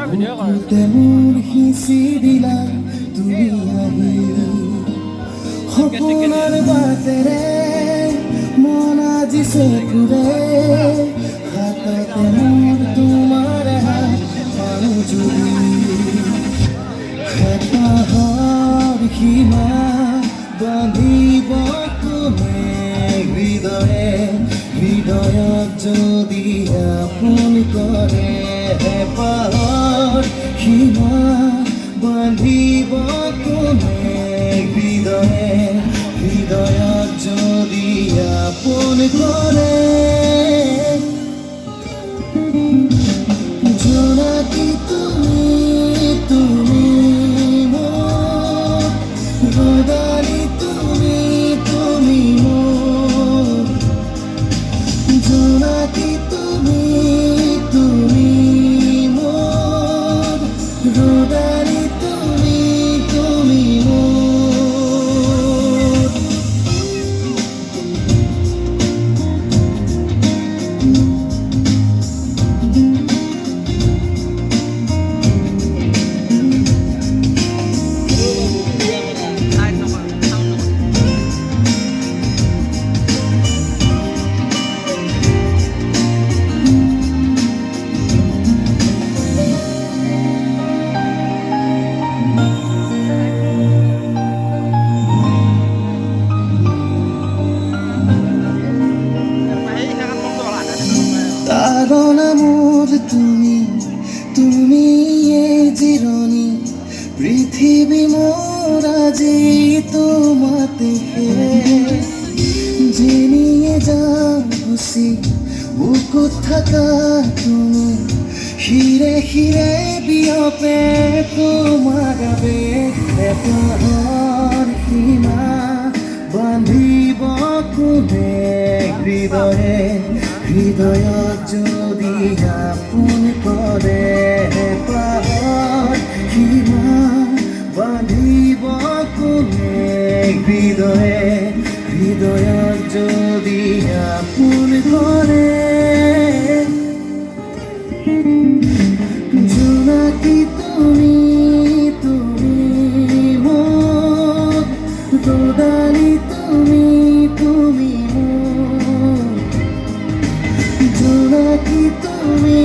বুকুতে মোৰ সিঁচি দিলা তুমি আহি সপোনৰ বাটেৰে মন আজি চকুৰে হাততে মোৰ তোমাৰ হাত পাৰো জুৰি হেঁপাহৰ সীমা বান্ধিব কোনে হৃদয়ে হৃদয়ত যদি আপোন কৰে হেঁপাহৰ সীমা বান্ধিব কোনে হৃদয়ে হৃদয়ত যদি আপোন কৰে জোনাকি তুমি তুমি মোৰ গদালি তুমি তুমি মোৰ জোনাকি তুমি তুমি মোৰ গদালি তুমি তুমি মোৰ তারা মোর তুমি তুমি জিরনি পৃথিবী মোর আজি তোমাতে জেনিয়ে যাও খুশি বুকুত থাকা তুমি হিরে হিরে বিয়পে তোমার গাবে হেঁপাহৰ সীমা বান্ধিব কোনে হৃদয়ে হৃদয়ত যদি আপোন কৰে হেঁপাহৰ সীমা বান্ধিব কোনে হৃদয়ে হৃদয়ত যদি আপোন কৰে জোনাকি তুমি তুমি মোৰ গদালি তুমি তুমি মোৰ জোনাকি তুমি